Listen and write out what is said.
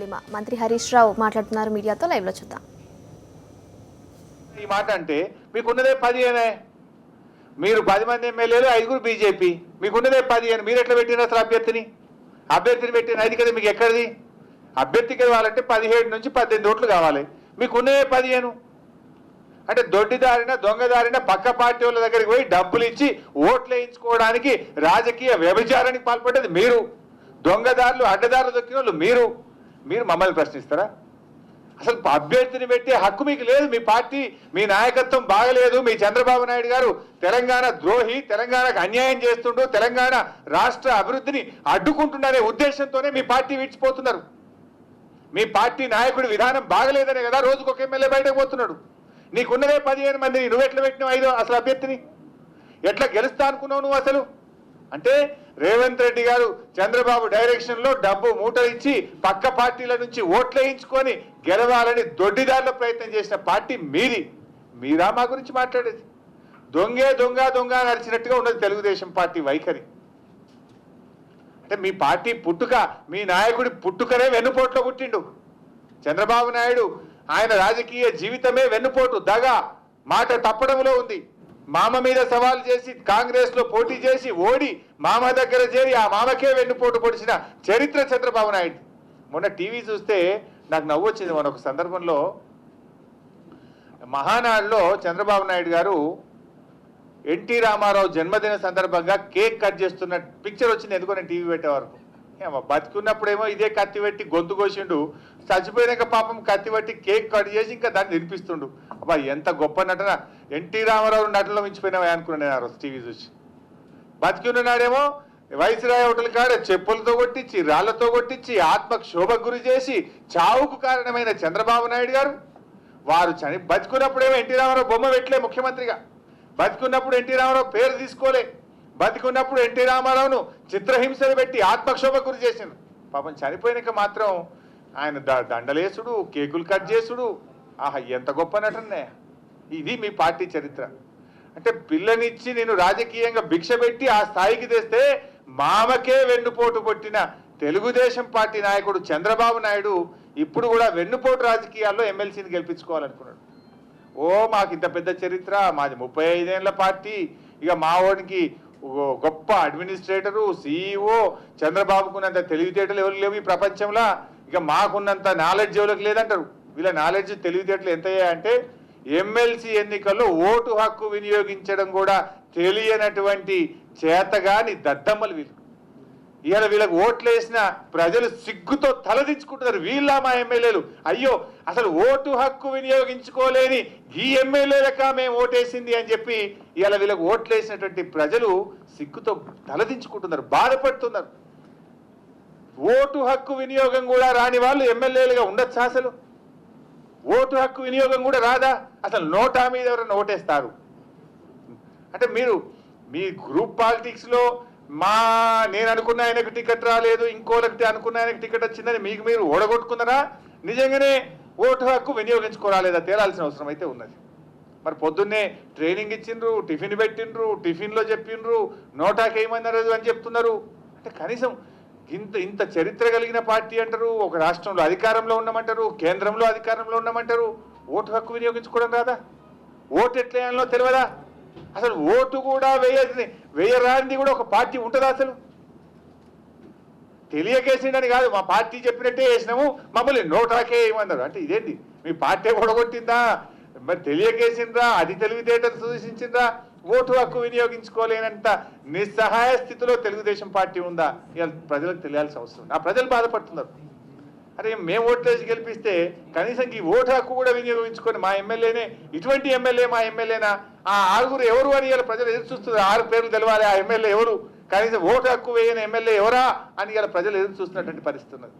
ధీమా. మంత్రి హరీష్ రావు మాట్లాడుతున్నారు మీడియాతో. లైవ్ లో చూద్దాం. ఈ మాట అంటే మీకున్నదే 15. మీరు 10 మంది ఎమ్మెల్యేలు, 5 బీజేపీ, మీకున్నదే 15. మీరు ఎట్లా పెట్టిన అసలు అభ్యర్థిని పెట్టిన అది కదా మీకు ఎక్కడిది? అభ్యర్థికి కావాలంటే 17 నుంచి 18 ఓట్లు కావాలి. మీకున్నదే 15. అంటే దొడ్డిదారిన దొంగదారిన పక్క పార్టీ వాళ్ళ దగ్గరికి పోయి డబ్బులు ఇచ్చి ఓట్లు వేయించుకోవడానికి రాజకీయ వ్యభిచారానికి పాల్పడ్డది మీరు. దొంగదారులు అడ్డదారులు దొక్కిన వాళ్ళు మీరు మమ్మల్ని ప్రశ్నిస్తారా? అసలు అభ్యర్థిని పెట్టే హక్కు మీకు లేదు. మీ పార్టీ, మీ నాయకత్వం బాగలేదు. మీ చంద్రబాబు నాయుడు గారు తెలంగాణ ద్రోహి, తెలంగాణకు అన్యాయం చేస్తుండు, తెలంగాణ రాష్ట్ర అభివృద్ధిని అడ్డుకుంటున్నారనే ఉద్దేశంతోనే మీ పార్టీ విడిచిపోతున్నారు. మీ పార్టీ నాయకుడి విధానం బాగలేదనే కదా రోజుకొక ఎమ్మెల్యే బయటకు పోతున్నాడు. నీకున్నదే 15 మంది, నువ్వెట్లా పెట్టినావు 5 అసలు అభ్యర్థిని? ఎట్లా గెలుస్తా అనుకున్నావు నువ్వు అసలు? అంటే రేవంత్ రెడ్డి గారు చంద్రబాబు డైరెక్షన్ లో డబ్బు మూటలు ఇచ్చి పక్క పార్టీల నుంచి ఓట్లు వేయించుకొని గెలవాలని దొడ్డిదారుల ప్రయత్నం చేసిన పార్టీ మీరా మా గురించి మాట్లాడేది? దొంగ నడిచినట్టుగా ఉన్నది తెలుగుదేశం పార్టీ వైఖరి. అంటే మీ పార్టీ పుట్టుక, మీ నాయకుడి పుట్టుకనే వెన్నుపోట్లో పుట్టిండు చంద్రబాబు నాయుడు. ఆయన రాజకీయ జీవితమే వెన్నుపోటు, దగా, మాట తప్పడంలో ఉంది. మామ మీద సవాల్ చేసి కాంగ్రెస్ లో పోటీ చేసి ఓడి మామ దగ్గర చేరి ఆ మామకే వెన్నుపోటు పొడిచిన చరిత్ర చంద్రబాబు నాయుడు. మొన్న టీవీ చూస్తే నాకు నవ్వు వచ్చింది. మన ఒక సందర్భంలో మహానాడులో చంద్రబాబు నాయుడు గారు ఎన్టీ రామారావు జన్మదిన సందర్భంగా కేక్ కట్ చేస్తున్న పిక్చర్ వచ్చింది. ఎందుకో నేను టీవీ పెట్టే వరకు బతికున్నప్పుడేమో ఇదే కత్తి పెట్టి గొంతు కోసిండు, చచ్చిపోయినాక పాపం కత్తి పెట్టి కేక్ కట్ చేసి ఇంకా దాన్ని తినిపిస్తుండు. అబ్బా ఎంత గొప్ప నటన! ఎన్టీ రామారావు నటనలో మించిపోయినావా అనుకున్నాను నేను ఆ రోజు టీవీ చూసి. బతికున్నాడేమో వైస్రాయ్ హోటల్ కాడ చెప్పులతో కొట్టించి, రాళ్లతో కొట్టించి, ఆత్మక్షోభకు గురి చేసి చావుకు కారణమైన చంద్రబాబు నాయుడు గారు వారు బతికున్నప్పుడేమో ఎన్టీ రామారావు బొమ్మ పెట్టలే ముఖ్యమంత్రిగా, బతికున్నప్పుడు ఎన్టీ రామారావు పేరు తీసుకోలే, బతికున్నప్పుడు ఎన్టీ రామారావును చిత్రహింసలు పెట్టి ఆత్మక్షోభకు గురి చేసిండు. పాపం చనిపోయినాక మాత్రం ఆయన దండలేసుడు, కేకులు కట్ చేసుడు. ఆహా, ఎంత గొప్ప నటనే! ఇది మీ పార్టీ చరిత్ర. అంటే పిల్లనిచ్చి నేను రాజకీయంగా భిక్ష పెట్టి ఆ స్థాయికి తెస్తే మామకే వెన్నుపోటు కొట్టిన తెలుగుదేశం పార్టీ నాయకుడు చంద్రబాబు నాయుడు ఇప్పుడు కూడా వెన్నుపోటు రాజకీయాల్లో ఎమ్మెల్సీని గెలిపించుకోవాలనుకున్నాడు. మాకు ఇంత పెద్ద చరిత్ర, మాది 35 ఏళ్ల పార్టీ, ఇక మా వాడికి గొప్ప అడ్మినిస్ట్రేటరు, CEO, చంద్రబాబుకున్నంత తెలివితేటలు ఎవరు లేవు ఈ ప్రపంచంలో, ఇక మాకున్నంత నాలెడ్జ్ ఎవరికి లేదంటారు. వీళ్ళ నాలెడ్జ్ తెలివితేటలు ఎంతయ్యా అంటే ఎమ్మెల్సీ ఎన్నికల్లో ఓటు హక్కు వినియోగించడం కూడా తెలియనటువంటి చేతగాని దద్దమ్మలు వీళ్ళు. ఇవాళ వీళ్ళకి ఓట్లు వేసిన ప్రజలు సిగ్గుతో తలదించుకుంటున్నారు. వీళ్ళ మా ఎమ్మెల్యేలు, అయ్యో అసలు ఓటు హక్కు వినియోగించుకోలేని ఈ ఎమ్మెల్యేలక మేము ఓటేసింది అని చెప్పి ఇవాళ వీళ్ళకి ఓట్లు వేసినటువంటి ప్రజలు సిగ్గుతో తలదించుకుంటున్నారు, బాధపడుతున్నారు. ఓటు హక్కు వినియోగం కూడా రాని వాళ్ళు ఎమ్మెల్యేలుగా ఉండొచ్చా? అసలు ఓటు హక్కు వినియోగం కూడా రాదా? అసలు నోటా మీద ఎవరైనా ఓటేస్తారు? అంటే మీరు మీ గ్రూప్ పాలిటిక్స్లో నేను అనుకున్న ఆయనకు టికెట్ రాలేదు, ఇంకోలకి అనుకున్న ఆయనకు టికెట్ వచ్చిందని మీకు మీరు ఓడగొట్టుకున్నారా? నిజంగానే ఓటు హక్కు వినియోగించుకోరాలేదా తేలాల్సిన అవసరం అయితే ఉన్నది. మరి పొద్దున్నే ట్రైనింగ్ ఇచ్చిండ్రు, టిఫిన్ పెట్టిండ్రు, టిఫిన్లో చెప్పిండ్రు, నోటాకేయమన్నారు అని చెప్తున్నారు. అంటే కనీసం ఇంత చరిత్ర కలిగిన పార్టీ అంటారు, ఒక రాష్ట్రంలో అధికారంలో ఉన్నామంటారు, కేంద్రంలో అధికారంలో ఉన్నామంటారు, ఓటు హక్కు వినియోగించుకోవడం రాదా? ఓటు ఎట్లా తెలియదా? అసలు ఓటు కూడా వేయరానిది కూడా ఒక పార్టీ ఉంటుందా? అసలు తెలియకేసిండని కాదు, మా పార్టీ చెప్పినట్టే వేసినాము, మమ్మల్ని నోటాకే వేయమన్నారు. అంటే ఇదేంటి, మీ పార్టీ ఓడగొట్టిందా? మరి తెలియకేసిండ్రా? అది తెలివితేటలు సూచించిండ్రా? ఓటు హక్కు వినియోగించుకోలేనంత నిస్సహాయ స్థితిలో తెలుగుదేశం పార్టీ ఉందా? ఇవాళ ప్రజలకు తెలియాల్సిన అవసరం. ఆ ప్రజలు బాధపడుతున్నారు. అరే మేము ఓట్లేసి గెలిపిస్తే కనీసం ఈ ఓటు హక్కు కూడా వినియోగించుకొని మా ఎమ్మెల్యేనే, ఇటువంటి ఎమ్మెల్యే మా ఎమ్మెల్యేనా? ఆ 6 ఎవరు అని ఇలా ప్రజలు ఎదురు చూస్తున్నారు. 6 పేర్లు తెలవాలి, ఆ ఎమ్మెల్యే ఎవరు, కనీసం ఓటు హక్కు వేయని ఎమ్మెల్యే ఎవరా అని ఇలా ప్రజలు ఎదురు చూస్తున్నటువంటి పరిస్థితి ఉన్నది.